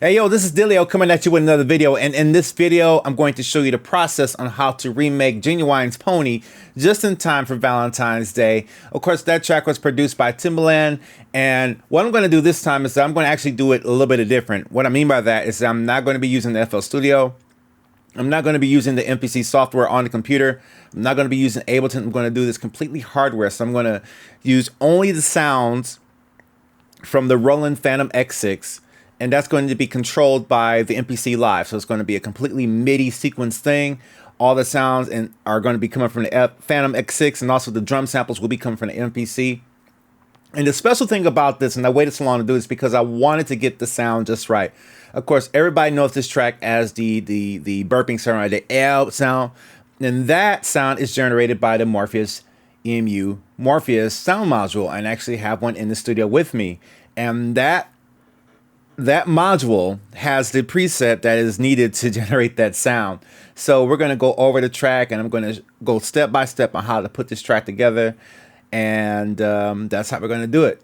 Hey yo, this is Dillio coming at you with another video, and in this video I'm going to show you the process on how to remake Ginuwine's Pony just in time for Valentine's Day. Of course, that track was produced by Timbaland, and what I'm going to do this time is that I'm going to actually do it a little bit different. What I mean by that is that I'm not going to be using the FL Studio. I'm not going to be using the MPC software on the computer. I'm not going to be using Ableton. I'm going to do this completely hardware, so I'm going to use only the sounds from the Roland Phantom X6, and that's going to be controlled by the MPC Live. So it's going to be a completely MIDI sequence thing. All the sounds are going to be coming from the Phantom X6, and also the drum samples will be coming from the MPC. And the special thing about this, and I waited so long to do this because I wanted to get the sound just right. Of course, everybody knows this track as the burping sound, right? The L sound, and that sound is generated by the Morpheus EMU Morpheus sound module. And I actually have one in the studio with me, and that module has the preset that is needed to generate that sound. So we're going to go over the track, and I'm going to go step by step on how to put this track together, and that's how we're going to do it.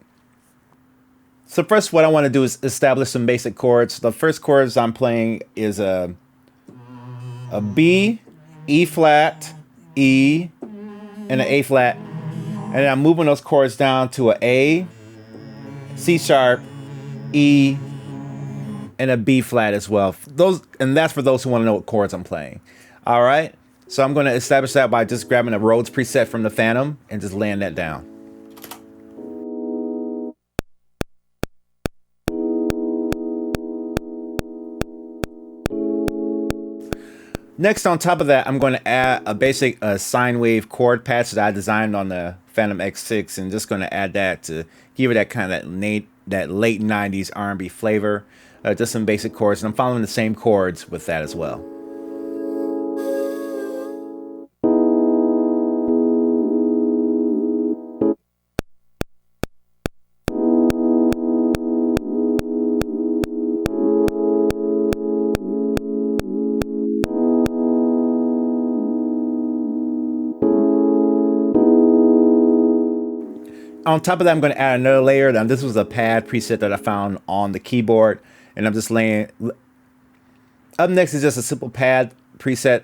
So first, what I want to do is establish some basic chords. The first chords I'm playing is a B, E flat, E, and an A flat, and then I'm moving those chords down to a A, C sharp, E, and a B flat as well. And that's for those who want to know what chords I'm playing. All right, so I'm going to establish that by just grabbing a Rhodes preset from the Phantom and just laying that down. Next, on top of that, I'm going to add a basic sine wave chord patch that I designed on the Phantom X6, and just going to add that to give it that kind of that late 90s R&B flavor. Just some basic chords, and I'm following the same chords with that as well. On top of that, I'm going to add another layer. Now, this was a pad preset that I found on the keyboard, and I'm just laying. Up next is just a simple pad preset.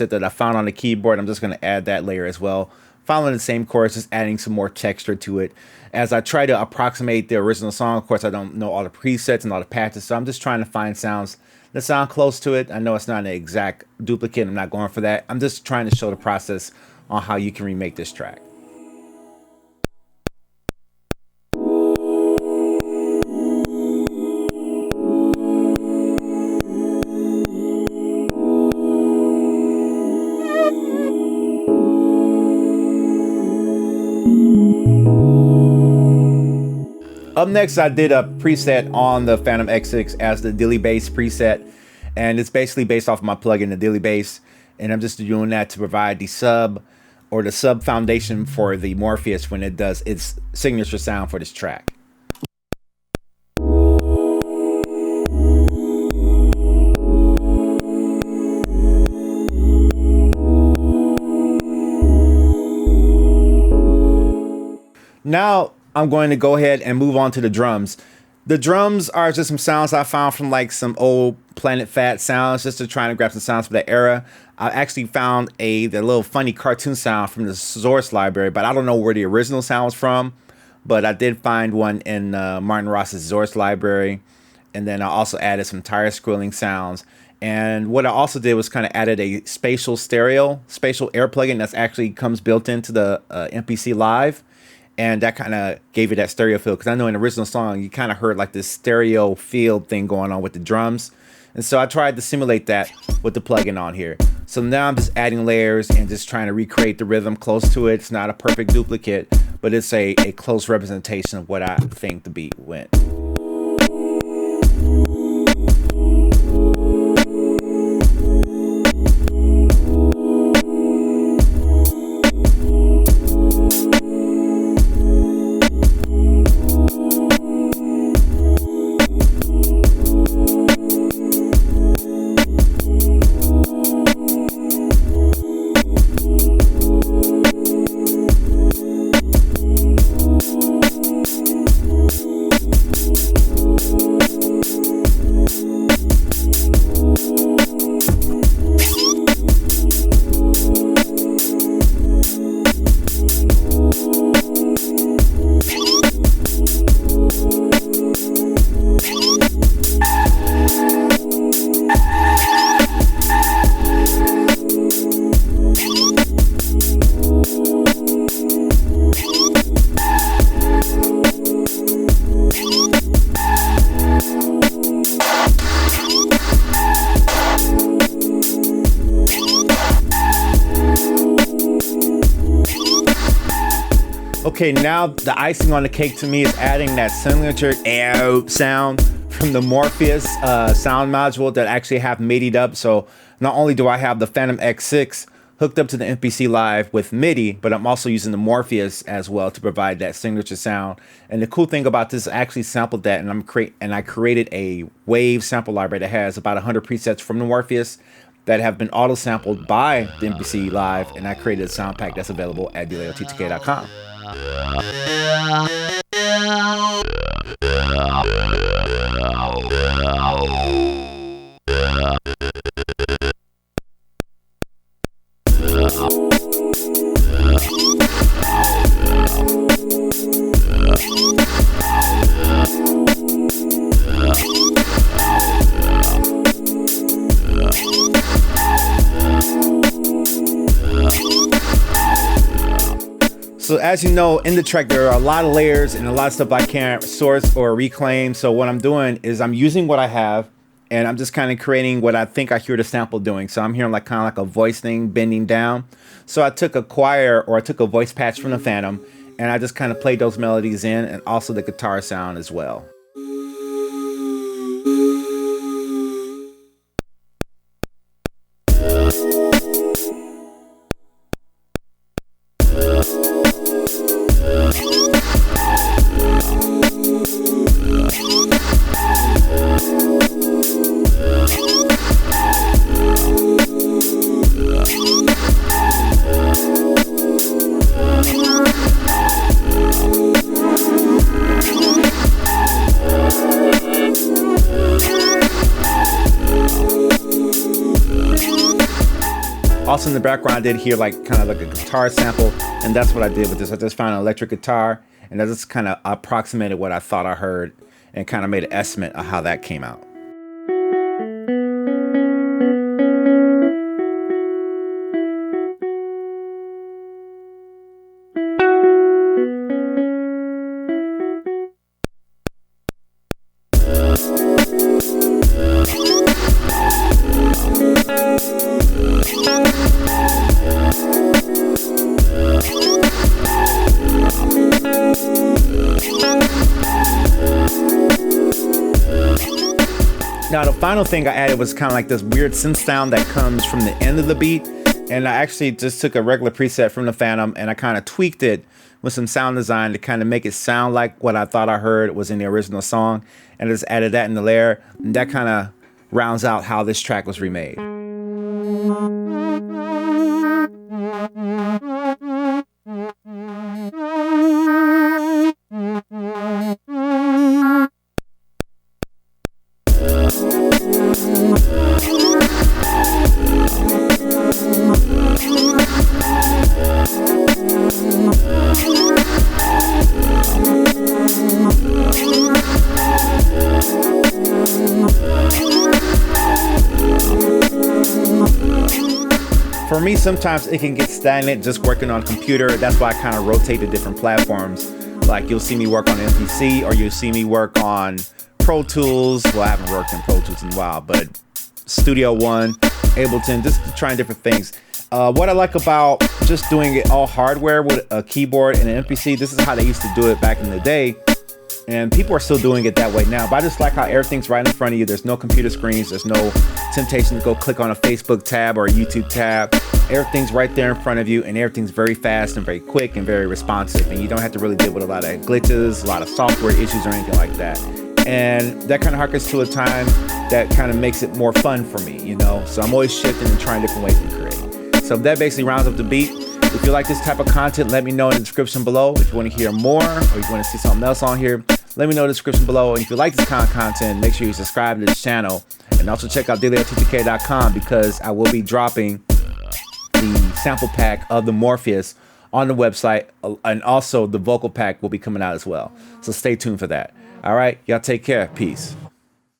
That I found on the keyboard. I'm just going to add that layer as well, following the same chords, just adding some more texture to it. As I try to approximate the original song, of course, I don't know all the presets and all the patches, so I'm just trying to find sounds that sound close to it. I know it's not an exact duplicate. I'm not going for that. I'm just trying to show the process on how you can remake this track. Up next, I did a preset on the Phantom X6 as the Dillie bass preset, and it's basically based off of my plugin, the Dillie bass, and I'm just doing that to provide the sub foundation for the Morpheus when it does its signature sound for this track. Now I'm going to go ahead and move on to the drums. The drums are just some sounds I found from like some old Planet Fat sounds, just to try to grab some sounds for that era. I actually found the little funny cartoon sound from the ZOURCE library, but I don't know where the original sound was from. But I did find one in Martin Ross's ZOURCE library, and then I also added some tire squealing sounds. And what I also did was kind of added a spatial air plugin that's actually comes built into the MPC Live. And that kind of gave it that stereo feel, because I know in the original song you kind of heard like this stereo field thing going on with the drums. And so I tried to simulate that with the plugin on here. So now I'm just adding layers and just trying to recreate the rhythm close to it. It's not a perfect duplicate, but it's a close representation of what I think the beat went. Okay, now the icing on the cake to me is adding that signature "ow" sound from the Morpheus sound module that actually have MIDI'd up. So not only do I have the Phantom X6 hooked up to the MPC Live with MIDI, but I'm also using the Morpheus as well to provide that signature sound. And the cool thing about this, I actually sampled that, and I created a wave sample library that has about 100 presets from the Morpheus that have been auto sampled by the MPC Live, and I created a sound pack that's available at DillioTTK.com. So as you know, in the track, there are a lot of layers and a lot of stuff I can't source or reclaim. So what I'm doing is I'm using what I have, and I'm just kind of creating what I think I hear the sample doing. So I'm hearing like kind of like a voice thing bending down. So I took a choir, or I took a voice patch from the Phantom, and I just kind of played those melodies in, and also the guitar sound as well. Also in the background, I did hear like kind of like a guitar sample, and that's what I did with this. I just found an electric guitar, and I just kind of approximated what I thought I heard and kind of made an estimate of how that came out. Now the final thing I added was kind of like this weird synth sound that comes from the end of the beat, and I actually just took a regular preset from the Phantom and I kind of tweaked it with some sound design to kind of make it sound like what I thought I heard was in the original song, and I just added that in the layer, and that kind of rounds out how this track was remade. For me, sometimes it can get stagnant just working on a computer. That's why I kind of rotate to different platforms. Like you'll see me work on MPC, or you'll see me work on Pro Tools. Well, I haven't worked in Pro Tools in a while, but Studio One, Ableton, just trying different things. What I like about just doing it all hardware with a keyboard and an MPC, this is how they used to do it back in the day. And people are still doing it that way now, but I just like how everything's right in front of you. There's no computer screens. There's no temptation to go click on a Facebook tab or a YouTube tab. Everything's right there in front of you, and everything's very fast and very quick and very responsive. And you don't have to really deal with a lot of glitches, a lot of software issues or anything like that. And that kind of harkens to a time that kind of makes it more fun for me, you know? So I'm always shifting and trying different ways to create. So that basically rounds up the beat. If you like this type of content, let me know in the description below. If you want to hear more, or if you want to see something else on here, let me know in the description below. And if you like this kind of content, make sure you subscribe to this channel. And also check out DillioTTK.com, because I will be dropping the sample pack of the Morpheus on the website. And also the vocal pack will be coming out as well. So stay tuned for that. All right, y'all take care. Peace.